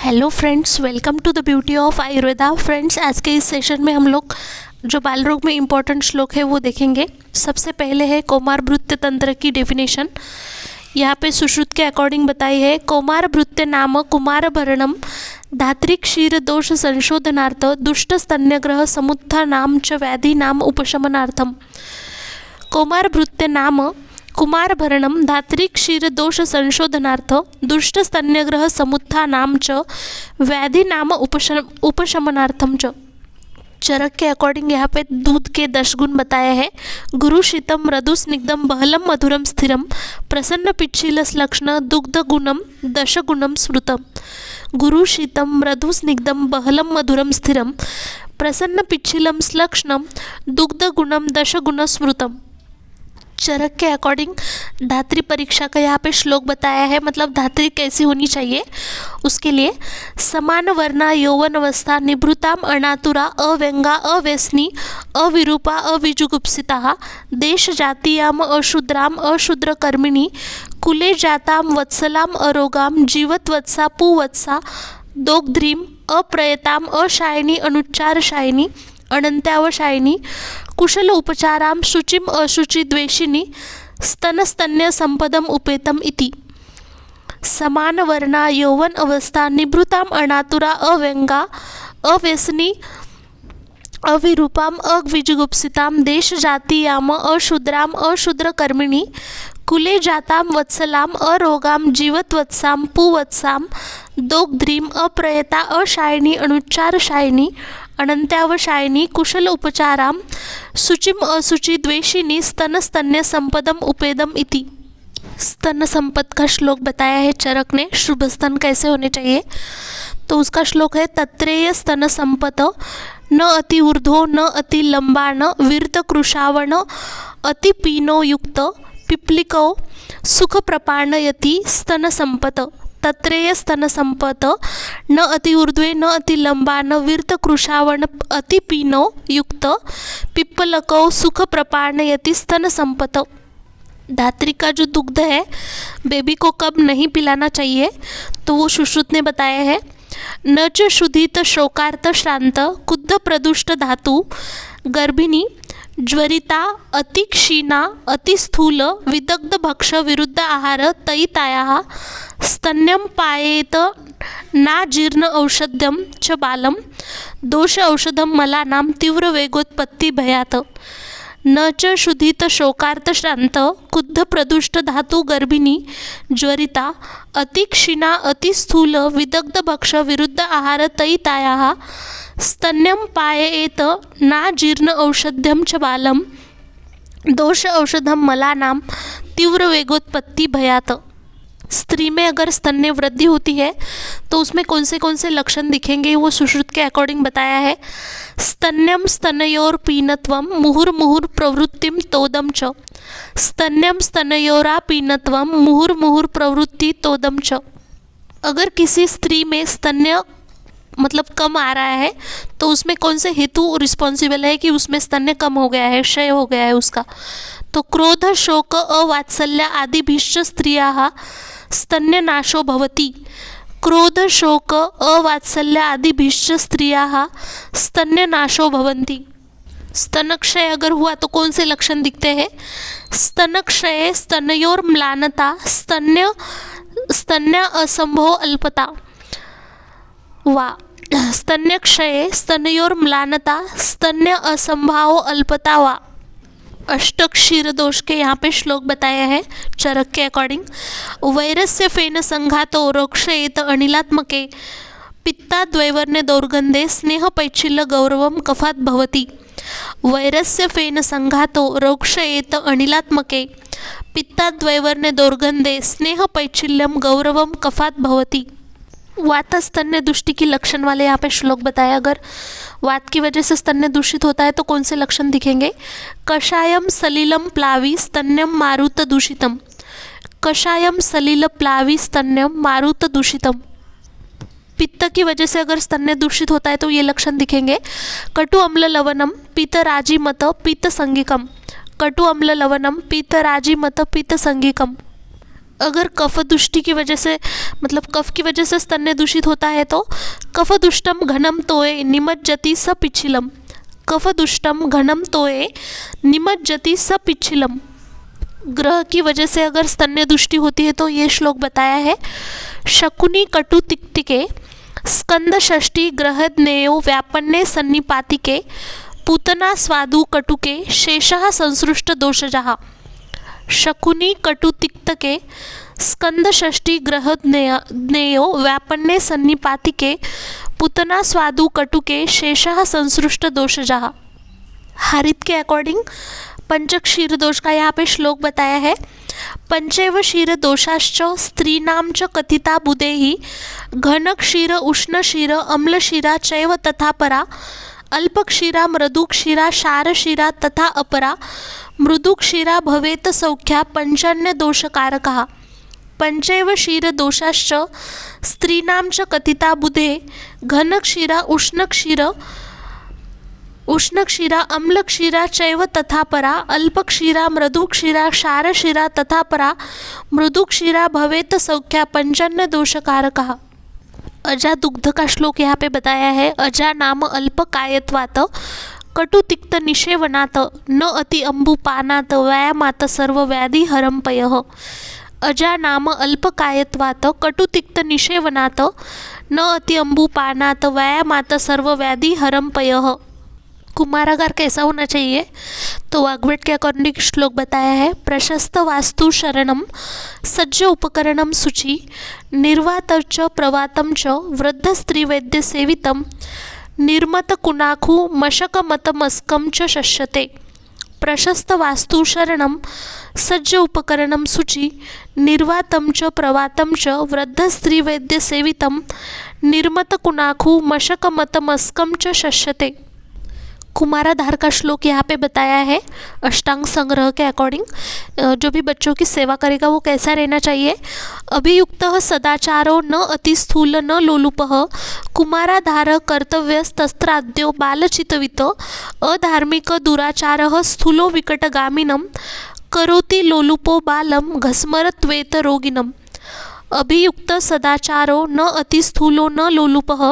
Hello friends, welcome to the beauty of Ayurveda. Friends, आज के इस session में हम लोग जो बाल रोग में इम्पॉर्टेंट श्लोक है वो देखेंगे। सबसे पहले है कौमार भृत्य तंत्र की डेफिनेशन। यहाँ पे सुश्रुत के अकॉर्डिंग बताई है, कौमार भृत्य नाम कुमार भरणम धात्री क्षीर दोष संशोधनार्थ दुष्ट स्तन्यग्रह समुत्थानाम च व्याधि नाम उपशमनार्थम। कौमार भृत्य नाम कुमार भरणम धात्री क्षीर दोष संशोधनार्थ दुष्ट स्तन्यग्रह समुत्थानाम च व्याधि नाम उपशमनार्थम च। चरक के अकॉर्डिंग यहाँ पे दूध के 10 गुण बताए हैं। गुरु शीतम मृदु स्निग्धम बहलम मधुरम स्थिरम प्रसन्न पिच्छीलस लक्षण दुग्ध गुणम 10 गुणम स्मृतम। गुरु शीतम मृदु स्निग्धम बहलम मधुरम स्थिरम प्रसन्न पिच्छीलम लक्षणम दुग्ध गुणम 10 गुण स्मृतम। चरक के अकॉर्डिंग धात्री परीक्षा का यहाँ पे श्लोक बताया है, मतलब धात्री कैसी होनी चाहिए उसके लिए। समान वर्णा यौवन अवस्था निभृताम अनातुरा अव्यंगा अव्यसनी अविरूपा अविजुगुप्सिता देश जातीयाम अशूद्राम अशूद्रकर्मिणी कुले जाताम वत्सलाम अरोगाम जीवत्वत्सा पुवत्सा दोग्ध्रीम अप्रयताम अशायिनी अनुच्चार शायिनी अनंत्यावशायिनी कुशल उपचाराम शुचिम अशुचि द्वेषिनी स्तनस्तन्य संपदम उपेतम इति। समान वर्णा यौवन अवस्था निभृताम अनातुरा अव्यंगा अव्यसनी अविरूपाम अविजुगुप्सिताम देश जातीयाम अशूद्राम अशूद्रकर्मिणी कुले जाताम वत्सलाम अरोगाम जीवत्वत्साम पुवत्साम दोग्ध्रीम अप्रयता अशायिनी अनुच्चार शायिनी अनंत्यावशायिनी कुशल उपचाराम शुचिम अशुचि द्वेषिनी स्तनस्तन्य संपदम उपेदम इति। स्तन संपद का श्लोक बताया है चरक ने। शुभ स्तन कैसे होने चाहिए तो उसका श्लोक है, तत्रेय स्तन संपत न अति ऊर्ध्वो न अति लंबाण वीर्त कृशावण अति पीनो युक्त पिप्लिको सुख प्रपाणयति स्तन संपत। तत्रेय स्तन संपत न अति ऊर्ध्वे न अति लंबा न वीर्त कृशावण अति पीनो युक्त पिप्पलको सुख प्रपाणयति स्तन संपत। धात्री का जो दुग्ध है बेबी को कब नहीं पिलाना चाहिए तो वो सुश्रुत ने बताया है, न च शुद्धित शोकार्त श्रांत कुद्ध प्रदुष्ट धातु गर्भिणी ज्वरिता अति क्षीणा अति स्थूल विदग्ध भक्ष विरुद्ध आहार तयितायाः स्तन्यं पायेत नाजीर्ण औषध्यं च बालम दोष औषधं मलानां तीव्र वेगोत्पत्ति भयात्। न च शुद्धित शोकार्त श्रांत कुद्ध प्रदुष्ट धातु गर्भिणी ज्वरिता अति क्षीणा अति स्थूल विदग्ध भक्ष विरुद्ध आहार तयितायाः स्तन्यं पायेत नाजीर्ण औषध्यं च बालम दोष औषधं मलानां तीव्र वेगोत्पत्ति भयात्। स्त्री में अगर स्तन्य वृद्धि होती है तो उसमें कौन से लक्षण दिखेंगे वो सुश्रुत के अकॉर्डिंग बताया है। स्तन्यम स्तनयोर पीनत्वम मुहुर्मुहुर प्रवृत्तिम तोदम च। स्तन्यम स्तनयोरा पीनत्वम मुहुर्मुहुर प्रवृत्ति तोदम च। अगर किसी स्त्री में स्तन्य मतलब कम आ रहा है तो उसमें कौन से हेतु रिस्पॉन्सिबल है कि उसमें स्तन्य कम हो गया है, क्षय हो गया है उसका, तो क्रोध शोक अवात्सल्य आदिभिश्च स्त्रियाः स्तन्यनाशो भवति। क्रोध शोक अवात्सल्य आदिभिश्च स्त्रियाः स्तन्यनाशो भवन्ति। स्तनक्षय अगर हुआ तो कौन से लक्षण दिखते हैं? स्तनक्षय स्तनयोर म्लानता स्तन्य असंभव अल्पता वा स्तन्यक्षये स्तनयोर म्लानता स्तन्य असंभाव अल्पता वा। अष्टक्षीर दोष के यहाँ पे श्लोक बताया है चरक के अकॉर्डिंग। वैरस्य फेन संघातो रोक्षयेत अनिलात्मके पित्ताद्वैवर्ण्य दौर्गंधे स्नेह पैच्छिल्य गौरवम कफात भवति। वैरस्य फेन संघातो रोक्षयेत अनिलात्मके पित्ताद्वैवर्ण्य दौर्गंधे स्नेह पैच्छिल्यम गौरवम कफात भवति। वात स्तन्य दुष्टि की लक्षण वाले यहाँ पे श्लोक बताया। अगर वात की वजह से स्तन्य दूषित होता है तो कौन से लक्षण दिखेंगे? कषायम सलिलम प्लावी स्तन्यम मारुत दूषितम। कषायम सलिल प्लावी स्तन्यम मारुत दूषितम। पित्त की वजह से अगर स्तन्य दूषित होता है तो ये लक्षण दिखेंगे। कटु अम्ल लवणम पीतराजी मत पीत संगिकम। कटु अम्ल लवणम पीतराजी मत पीत संगिकम। अगर कफदुष्टि की वजह से मतलब कफ की वजह से स्तन्य दूषित होता है तो कफदुष्टम घनम तोये निमज्जति सपिच्छिलम। कफदुष्टम घनम तोये निमज्जति सपिच्छिलम। ग्रह की वजह से अगर स्तन्य दुष्टि होती है तो ये श्लोक बताया है। शकुनी कटु तिक्तिके स्कंद षष्ठी ग्रहज्ञेयो व्यापन्ने सन्निपातिके पूतना स्वादु कटुके शेषः संसृष्ट दोषजः। शकुनी कटु तिक्तके स्कंद षष्ठी ग्रहज्ञेयो व्यापन्ने सन्निपातिके पूतना स्वादु कटुके शेषः संसृष्ट दोषजः। हारित के अकॉर्डिंग पंचक क्षीर दोष का यहाँ पे श्लोक बताया है। पंचैव क्षीर दोषाश्च स्त्रीणां च कथिता बुधेहि घन क्षीर उष्ण क्षीर अम्ल क्षीरा चैव तथा परा अल्प क्षीरा मृदु क्षीरा क्षार क्षीरा तथा अपरा मृदु क्षीरा भवेत सौख्या पंचान्य दोषकारकः। पंचैव क्षीर दोषाश्च स्त्रीणां च कथिता बुधे घन क्षीरा उष्ण क्षीरा अम्ल क्षीरा चैव तथा परा अल्प क्षीरा मृदु क्षीरा क्षार क्षीरा तथा परा मृदु क्षीरा भवेत सौख्या पंचान्य दोषकारकः। अजा दुग्ध का श्लोक यहाँ पे बताया है। अजा नाम अल्प कायत्वात कटु तिक्त निषेवनात् न अति अंबुपानात् व्यायामात् सर्व व्याधि हरंपयः। अजा नाम अल्प कायत्वात कटु तिक्त निषेवनात् न अति अंबुपानात् व्यायामात् सर्व व्याधि हरंपयः। कुमारागार कैसा होना चाहिए तो वाग्भट के अकॉर्डिंग श्लोक बताया है। प्रशस्त वास्तु शरणम सज्ज उपकरणम शुचि निर्वातं च प्रवातं च वृद्ध स्त्री वैद्य सेवितं निर्मत कुनाखु मशकमतमस्कं च शस्यते। प्रशस्त वास्तु शरणम सज्ज उपकरणम शुचि निर्वातं च प्रवातं च वृद्ध स्त्री वैद्य सेवितं निर्मत कुनाखु मशकमतमस्कं च शस्यते। कुमाराधार का श्लोक यहाँ पे बताया है। अष्टांग संग्रह के अकॉर्डिंग जो भी बच्चों की सेवा करेगा वो कैसा रहना चाहिए। अभियुक्तः सदाचारो न अति स्थूल न लोलुपः कुमाराधार कर्तव्यस्तस्त्राद्यो बालचितवित अधार्मिक दुराचारः स्थूलो विकटगामिनं करोति लोलुपो बालं घस्मरत्वेत रोगिनम्। अभियुक्त सदाचारो न अति स्थूलो न लोलुपः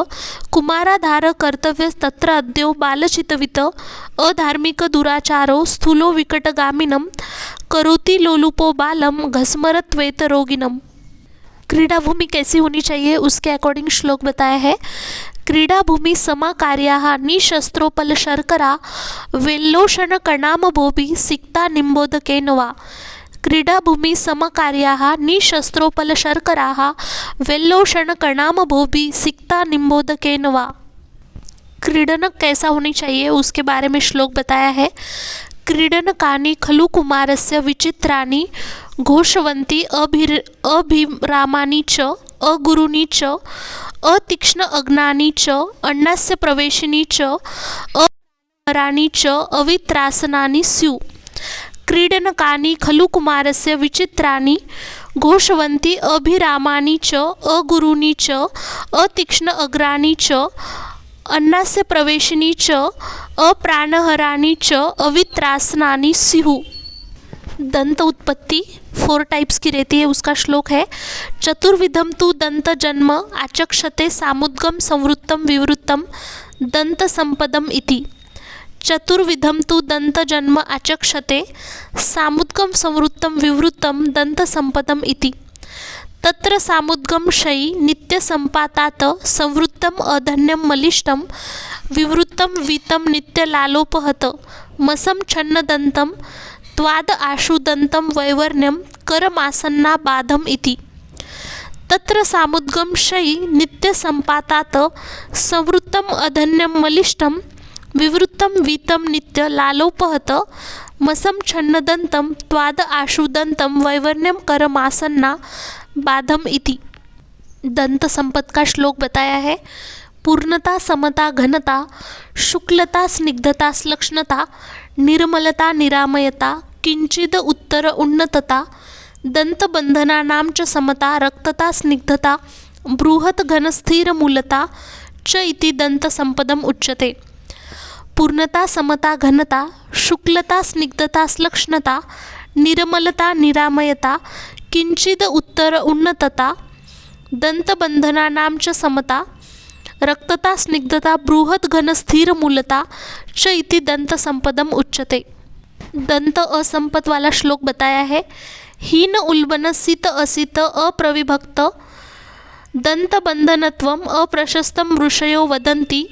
कुमाराधार कर्तव्य तत्र अद्यो बालचितवित अधार्मिक दुराचारो स्थूलो विकटगामिनं करोति लोलुपो बालम घस्मरत्वेत रोगिनम। क्रीडा भूमि कैसी होनी चाहिए उसके अकॉर्डिंग श्लोक बताया है। क्रीडा भूमि समाकार्याः निशस्त्रोपल शर्करा वेल्लोषण कणामभोभि सिक्ता निम्बोदकेन वा। क्रीडा भूमि समकार्याः निशस्त्रोपल शर्कराः वेल्लोषण कणामभोभि सिक्ता निम्बोदकेन वा। क्रीडनक कैसा होनी चाहिए उसके बारे में श्लोक बताया है। क्रीडनकानि खलु कुमारस्य विचित्राणि घोषवन्ति अभिरामानि च अगुरूनि च अतीक्ष्ण अग्नानि च अन्नस्य प्रवेशिनी च अराणि च अवित्रासनानि स्युः। क्रीडनकानि खलु कुमारस्य विचित्राणि घोषवन्ति अभिरामानि च अगुरूनि च अतीक्ष्ण अग्राणि च अन्नस्य प्रवेशिनी च अप्राणहराणि च अवित्रासनानि स्युः। दंत उत्पत्ति 4 टाइप्स की रहती है उसका श्लोक है। चतुर्विधम तु दंत जन्म आचक्षते सामुद्गम संवृत्तम विवृत्तम दंत संपदम इति। चतुर्विधम तु दंत जन्म आचक्षते सामुद्गम संवृत्तम विवृत्तम दंत संपदम इति। तत्र सामुद्गम शयी नित्य संपातात संवृत्तम अधन्यम मलिष्टम विवृत्तम वीतम नित्य लालोपहत मसम छन्न दंतम त्वाद आशुदंतम वैवर्ण्यम करमासन्ना बाधम इति। तत्र सामुद्गम शयी नित्य संपातात संवृत्तम अधन्यम मलिष्टम विवृत्तम वीतम नित्य लालोपहत मसम छन्नदंतम त्वाद आशुदंतम वैवर्ण्यम करमासन्ना बाधम इति। दंत संपद का श्लोक बताया है। पूर्णता समता घनता शुक्लता स्निग्धता श्लक्ष्णता निर्मलता निरामयता किंचिद उत्तर उन्नतता दंतबंधनानां च समता रक्तता स्निग्धता बृहत् घनस्थिर मूलता च इति दंत संपदम उच्यते। पूर्णता समता घनता शुक्लता स्निग्धता श्लक्ष्णता निर्मलता निरामयता किंचिद उत्तर उन्नतता दंतबंधनानां च समता रक्तता स्निग्धता बृहद घन स्थिर मूलता च इति दंत संपदम उच्यते। दंत असंपद वाला श्लोक बताया है। हीन उल्बन सित असित अप्रविभक्त दंतबंधनत्वम अप्रशस्तं ऋषयो वदन्ति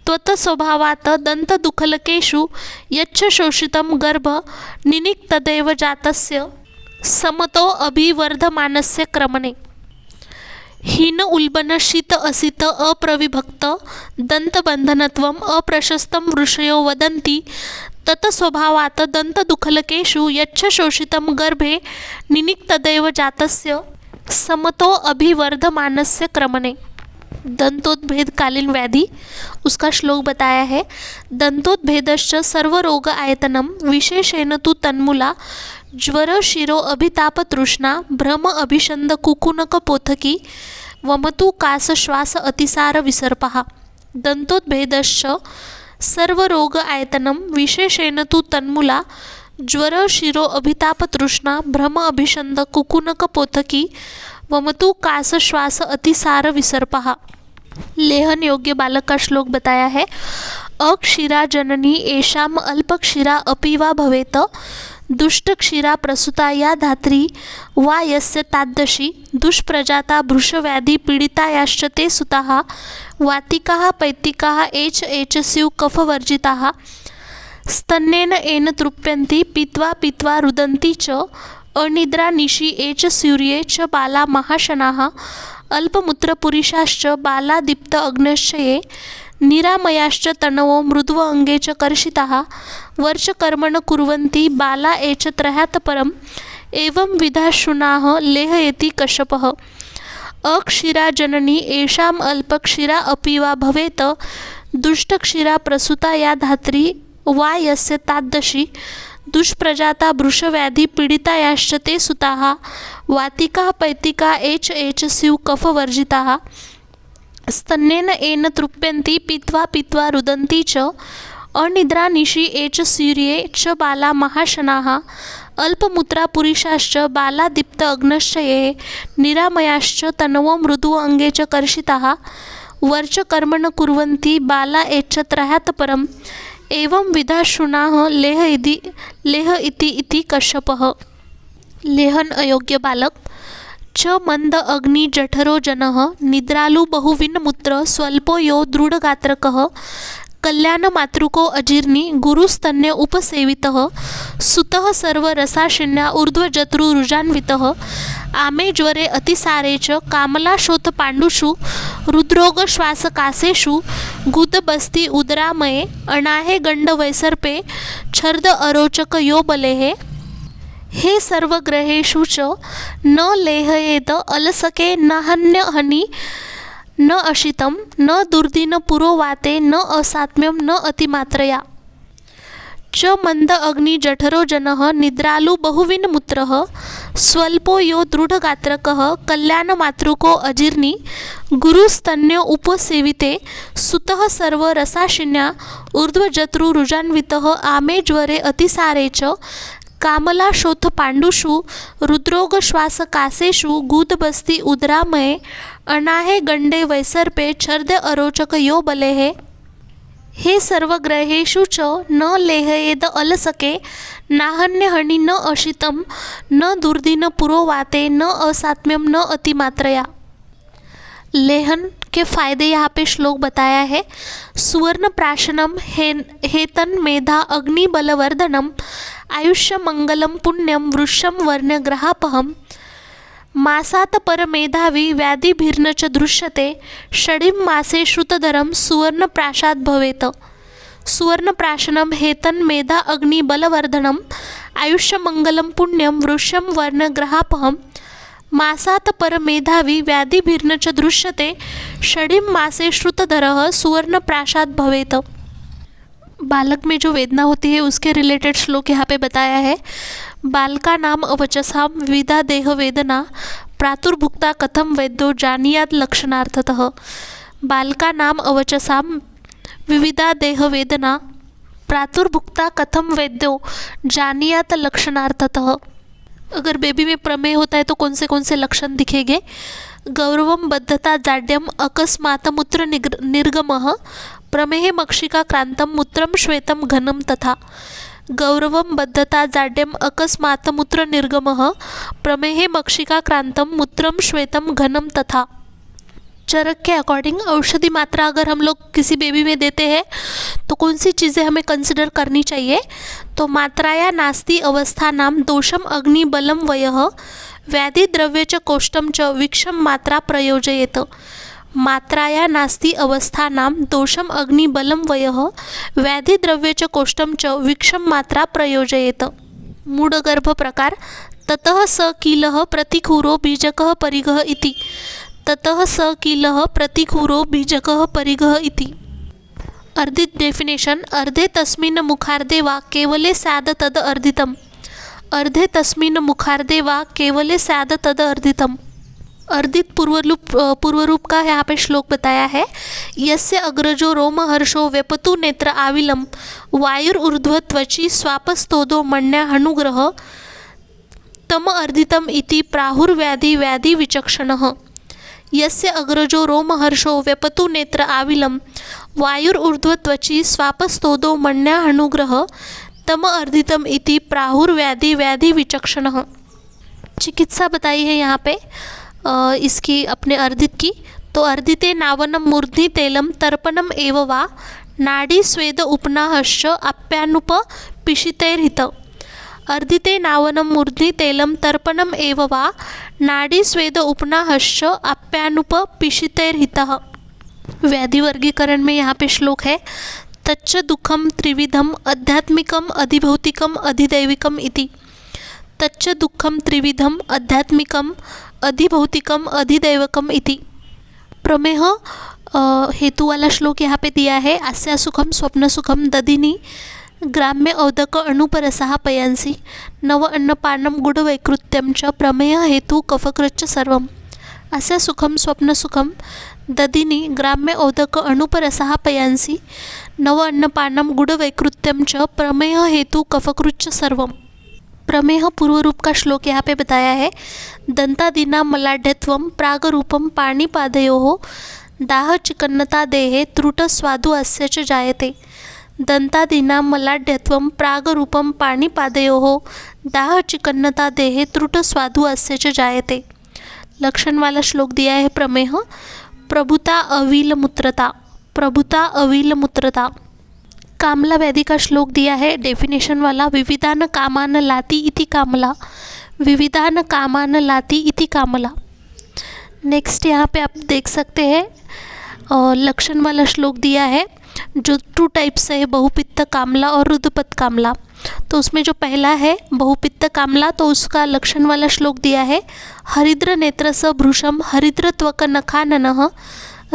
त्वत स्वभावात् दंतदुःखलकेषु यच्च शोषितं गर्भ निनिक् तदेव जातस्य समतो अभिवर्धमानस्य क्रमणे। हीन उल्बन शीत असित अप्रविभक्त दंतबंधनत्वम अप्रशस्तं ऋषयो वदन्ति तत स्वभावात् दंतदुःखलकेषु यच्च शोषितं गर्भे निनिक् तदेव जातस्य समतो अभिवर्धमानस्य क्रमणे। दंतोद्भेदकालीन व्याधि उसका श्लोक बताया है। दंतोद्भेदश्च सर्वरोग आयतनम विशेषेण तु तन्मूला ज्वर शिरो अभिताप तृष्णा भ्रम अभिषंद कुकुनक पोथकी वमतु कास श्वास अतिसार विसर्पः। दंतोद्भेदश्च सर्वरोग आयतनम विशेषेण तु तन्मूला ज्वर शिरो अभिताप तृष्णा भ्रम अभिषंद कुकुनक पोथकी वमतु कास श्वास अतिसार विसर्पः। लेहन योग्य बालक का श्लोक बताया है। अक्षीरा जननी एषाम अल्पक्षीरा अपि वा भवेत दुष्टक्षीरा प्रसूता या धात्री वा यस्य तादृशी दुष्प्रजाता भृशव्याधि पीडितायाश्च ते सुताः वातिकाः पैतिकाः एच स्युः कफवर्जिताः स्तन्येन एन तृप्यन्ति पीत्वा पीत्वा रुदन्ति च अनिद्रा निशि एच सूर्ये च बाला महाशनाः अल्पमूत्रपुरुषाश्च बाला दीप्त अग्नश्च ये निरामयाश्च तनवो मृद्व अंगे च कर्षिताः वर्चकर्मण कुर्वन्ति बाला एच त्रयात् परम् एवं विधाशुनाः लेहयति कश्यपः। अक्षीरा जननी एषाम् अल्पक्षीरा अपि वा भवेत दुष्टक्षीरा प्रसूता या धात्री वा यस्य तादृशी दुष्प्रजाता भृशव्याधि पीडितायाश्च ते सुताः वातिकाः पैतिकाः एच स्युः कफवर्जिताः स्तन्येन एन तृप्यन्ति पीत्वा पीत्वा रुदन्ति च अनिद्रा निशि एच सूर्ये च बाला महाशनाः अल्पमूत्रा पुरुषाश्च बाला दीप्त अग्नश्च ये निरामयाश्च तनवो मृदु अंगे च कर्षिताः वर्चकर्मण कुर्वन्ति बाला एच त्रयात् परम् एवं विधाशुनाः लेह इति कश्यपः। लेहन अयोग्य बालक। च मंद अग्नि जठरो जनः निद्रालु बहुविन्मूत्र स्वल्पो यो दृढगात्रकः कल्याणमातृको अजीर्णि गुरुस्तन्य उपसेवितः सुतः सर्वरसाशिन्या ऊर्ध्वजत्रुरुजान्वितः आमे ज्वरे अतिसारे च कामलाशोथ पाण्डुषु हृद्रोगश्वासकासेषु गुदबस्ति उदरामये अनाहे गंडवैसर्पे छर्द अरोचक यो बलेः हे सर्वग्रहेषु च न लेहयेत अलसके न हन्यहनि न अशितं न दुर्दिन पुरोवाते न असात्म्यं न अतिमात्रया। च मंद अग्नि जठरो जनः निद्रालु बहुविन्मूत्रः स्वल्पो यो दृढगात्रकः कल्याणमातृको अजीर्णि गुरुस्तन्यो उपसेविते सुतः सर्वरसाशिन्या ऊर्ध्वजत्रुरुजान्वितः आमे ज्वरे अतिसारे च कामलाशोथ पाण्डुषु हृद्रोगश्वासकासेषु गुदबस्ति उदरामये अनाहे गंडे वैसर्पे छर्द अरोचक यो बलेः हे सर्वग्रहेषु च न लेहयेद अलसके नाहन्यहनि न अशितं न दुर्दिन पुरोवाते न असात्म्यम न अतिमात्रया। लेहन के फायदे यहाँ पे श्लोक बताया है। सुवर्ण प्राशनम हेतन मेधा अग्निबलवर्धनम आयुष्य मंगलम पुण्यम वृषम वर्ण ग्रहापहम मासात परमेधावी व्याधिभिर्न च दृश्यते षडीं मासे श्रुतधरम सुवर्ण प्राशाद भवेत। सुवर्ण प्राशनम हेतन मेधा अग्नि बलवर्धनम आयुष्य मंगलम पुण्यम वृषम वर्ण ग्रहापहम मासात परमेधावी व्याधिभिर्न च दृश्यते षडीं मासे श्रुतधरः सुवर्ण प्राशाद भवेत। बालक में जो वेदना होती है उसके रिलेटेड श्लोक यहाँ पे बताया है। बालका नाम अवचसाम विविधा देह वेदना प्रातुर्भुक्ता कथम वैद्यो जानीयात लक्षणार्थतः। बालका नाम अवचसाम विविधा देह वेदना प्रातुर्भुक्ता कथम वैद्यो जानीयात लक्षणार्थतः। अगर बेबी में प्रमेह होता है तो कौन से लक्षण दिखेंगे? गौरवम बद्धता जाड्यम अकस्मात् मूत्र निर्गमः प्रमेहे मक्षिका क्रांतम मूत्रम श्वेतम घनम तथा। गौरवम बद्धता जाड्यम अकस्मात् मूत्र निर्गमः प्रमेहे मक्षिका क्रांतम मूत्रम श्वेतम घनम तथा। चरक के अकॉर्डिंग औषधि मात्रा अगर हम लोग किसी बेबी में देते हैं तो कौन सी चीज़ें हमें कंसिडर करनी चाहिए? तो मात्राया नास्ति अवस्थानां दोषम अग्नि बलम वयः व्याधि द्रव्य च कोष्ठम च विक्षम मात्रा प्रयोजयेत। मात्राया नास्ति अवस्थानां दोषम अग्नि बलम वयः व्याधि द्रव्य च कोष्ठम च विक्षम मात्रा प्रयोजयेत। मूढगर्भ प्रकार ततः स कीलः प्रतिकूरो बीजकः परिगः इति। ततः स कीलः प्रतिकूरो बीजकः परिगः इति। अर्धित डेफिनेशन अर्धे तस्मिन् मुखार्धे वा केवले स्याद तद अर्धितम्। अर्धे तस्मिन् मुखार्धे वा केवले स्याद तद अर्धितम्। अर्धित पूर्वरूप का यहाँ पे श्लोक बताया है। यस्य अग्रजो रोमहर्षो व्यपतु नेत्र आविलम वायुर्ऊर्ध्व त्वचि स्वापस्तोदो मण्या हनुग्रह तम अर्धितम इति प्राहुर्व्याधि व्याधि विचक्षणः। यस्य अग्रजो रोमहर्षो व्यपतु नेत्र आविलम वायुर्ऊर्ध्व त्वचि स्वापस्तोदो मण्या हनुग्रह तम अर्धितम इति प्राहुर्व्याधि व्याधि विचक्षणः। चिकित्सा बताई है यहाँ पे इसकी अपने अर्धित की। तो अर्धिते नावनम मूर्ध्नि तैलम तर्पणम एव वा नाड़ी स्वेद उपनाहश्च आप्यानुप पिशितैर्हित। अर्धिते नावनम मूर्ध्नि तैलम तर्पणम एव वा नाड़ी स्वेद उपनाहश्च आप्यानुप पिशितैर्हितः। व्याधि वर्गीकरण में यहाँ पे श्लोक है तच्च दुःखम त्रिविधम आध्यात्मिकम अधिभौतिकम अधिदैविकम इति। तच्च दुःखम त्रिविधम आध्यात्मिकम अधिभौतिकम अधिदैवकम इति। प्रमेह हेतु वाला श्लोक यहाँ पे दिया है। आस्या सुखम स्वप्न सुखम दधिनी ग्राम्य औदक अणुपरसः पयांसी नव अन्नपानम गुडवैकृत्यम च प्रमेय हेतु कफकृच्च सर्वम। आस्या सुखम स्वप्न सुखम दधिनी ग्राम्य औदक अणुपरसः पयांसी नव अन्नपानम गुडवैकृत्यम च प्रमेय हेतु कफकृच्च सर्वम। प्रमेह पूर्वरूप का श्लोक यहाँ पे बताया है। दंतादीना मलाढ़्यत्वम प्रागरूपम पाणिपादयोः दाह चिकन्नता देहे त्रुट स्वादु अस्य च जायते। दंतादीना मलाढ़्यत्वम प्रागरूपम पाणिपादयोः दाह चिकन्नता देहे त्रुट स्वादु अस्य च जायते। लक्षण वाला श्लोक दिया है प्रमेह। प्रभुता अविल मूत्रता। प्रभुता अविल मूत्रता। कामला व्याधि का श्लोक दिया है डेफिनेशन वाला। विविधान कामान लाती इति कामला। विविधान कामान लाती इति कामला। नेक्स्ट यहाँ पे आप देख सकते हैं लक्षण वाला श्लोक दिया है जो 2 टाइप्स है, बहुपित्त कामला और रुद्रपद कामला। तो उसमें जो पहला है बहुपित्त कामला तो उसका लक्षण वाला श्लोक दिया है। हरिद्र नेत्र स भृशम हरिद्र त्वक नखाननः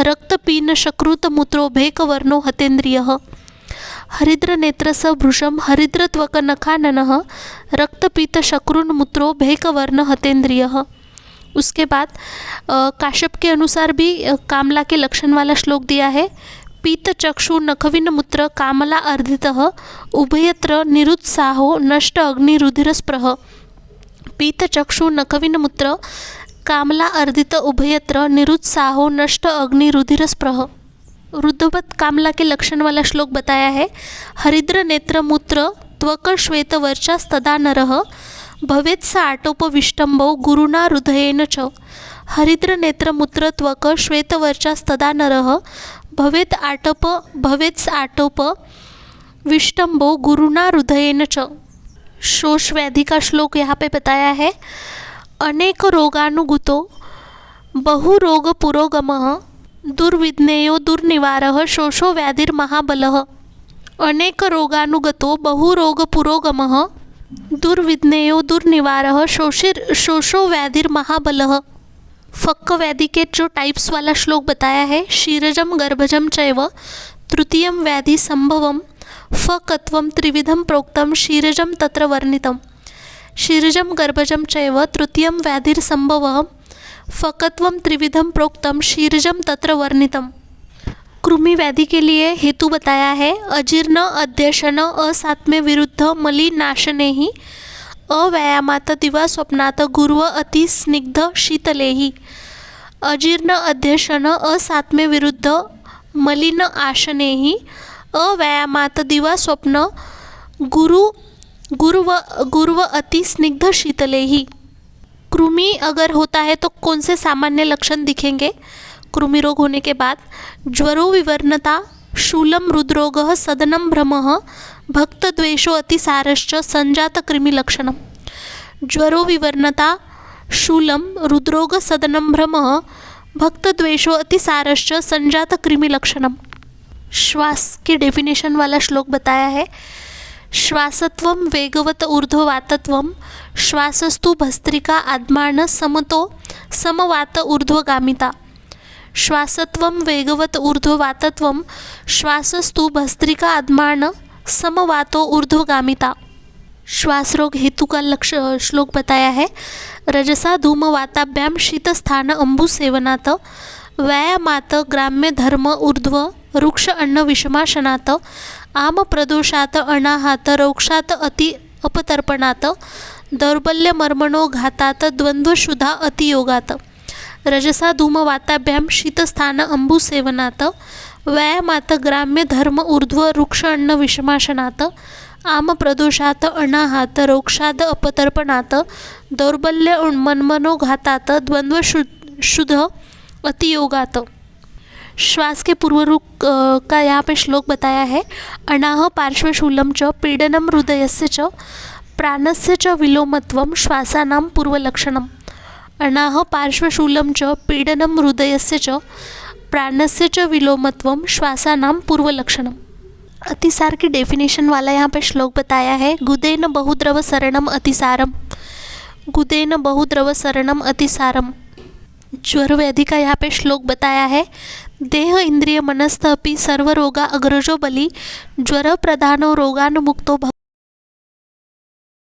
रक्तपीन शकृत मूत्रो भेकवर्णो हतेन्द्रियः। हरिद्र नेत्र स भृशम हरिद्र त्वक नखाननः रक्तपीत शक्रुन मूत्रो भेकवर्ण हतेन्द्रियः। उसके बाद काश्यप के अनुसार भी कामला के लक्षण वाला श्लोक दिया है। पीत चक्षु नखविन मूत्र कामला अर्धितः उभयत्र निरुत्साहो नष्ट अग्नि रुधिरस्प्रह। पीत चक्षु नखविन मूत्र कामला अर्धित उभयत्र निरुत्साहो नष्ट अग्नि रुधिरस्प्रह। रुद्रपद कामला के लक्षण वाला श्लोक बताया है। हरिद्र नेत्र मूत्र त्वक श्वेत वर्चास्तदा नरः भवेत् स आटोपविष्टम्भो गुरुना हृदयेन च। हरिद्र नेत्र मूत्र त्वक श्वेत वर्चास्तदा नरः भवेत् आटोप विष्टम्भो गुरुना हृदयेन च। शोष व्याधि का श्लोक यहाँ पे बताया है। अनेक रोगानुगुतो बहुरोग पुरोगमः दुर्विज्ञेयो दुर्निवारः शोषो व्याधिर्महाबलः। अनेक रोगानुगतो बहुरोग पुरोगमः दुर्विज्ञेयो दुर्निवारः शोषो व्याधिर्महाबलः। फक्क व्याधि के जो टाइप्स वाला श्लोक बताया है। शीरजम गर्भजम चैव तृतीयम व्याधि संभवम फकत्वम त्रिविधम प्रोक्तम शीरजम तत्र वर्णितम। शीरजम गर्भजम चैव तृतीयम व्याधिर्संभवः फकत्वम त्रिविधम प्रोक्तम शीरजम तत्र वर्णितम। कृमि व्याधि के लिए हेतु बताया है। अजीर्ण अध्यशन असात्म्य विरुद्ध मलिनाशने ही अव्यायामात दिवा स्वप्नात गुर्व अति स्निग्ध शीतलेही अजीर्ण अध्यशन असात्म्य विरुद्ध मलिन आशनेही अव्यायामात दिवा स्वप्न गुर्व अति स्निग्ध शीतलेही। कृमि अगर होता है तो कौन से सामान्य लक्षण दिखेंगे कृमि रोग होने के बाद? ज्वरो विवर्णता, शूलम हृदरोग, सदनम भ्रमः, भक्तद्वेषो अतिसारश्च संजात कृमिलक्षणम। ज्वरो विवर्णता, शूलम हृदरोग, सदनम भ्रमः, भक्तद्वेषो अतिसारश्च संजात कृमिलक्षणम। श्वास के डेफिनेशन वाला श्लोक बताया है। श्वासत्वम वेगवत ऊर्ध्ववातत्वम, श्वासस्तु भस्त्रिका आत्मान समतो समवात ऊर्ध्वगामिता। श्वासत्वम वेगवत ऊर्ध्ववातत्वम, श्वासस्तु भस्त्रिका आत्मान समवातो ऊर्ध्वगामिता। श्वास रोग हेतु का श्लोक बताया है। रजसा धूमवाताभ्याम शीतस्थान अंबुसेवनात्, व्यायामात् ग्राम्य धर्म ऊर्ध्व रुक्ष अन्न विषमाशनात्, आम प्रदोषात् अनाहात रोक्षात् अति अपतर्पणात्, दौर्बल्य मर्मणो घातात द्वंद्वशुधा अतियोगात्। रजसा धूमवाताभ्याम शीतस्थान अंबुसेवनात्, व्यायामात् ग्राम्य धर्म ऊर्ध्व रुक्ष अन्न विषमाशनात्, आम प्रदोषात् अनाहात रोक्षाद अपतर्पणात्, दौर्बल्य मर्मणोघातात द्वंद्वशुद्ध अतियोगात्। श्वास के पूर्व रूप का यहाँ पे श्लोक बताया है। अनाह पार्श्वशूलं च पीडनम हृदयस्य च प्राणस्य च विलोमत्वं श्वासानां पूर्वलक्षणम्। अनाह पार्श्वशूलं च पीडनम हृदयस्य च प्राणस्य च विलोमत्वं श्वासानां पूर्वलक्षणम्। अतिसार की डेफिनेशन वाला यहाँ पे श्लोक बताया है। गुदेन बहुद्रव सरणम अतिसारम, गुदेन बहुद्रव सरणम अतिसारम। ज्वर व्याधि का यहाँ पे श्लोक बताया है। देह इंद्रिय मनस्थ अपि सर्वरोगा अग्रजो बलि, ज्वर प्रधानो रोगान मुक्तो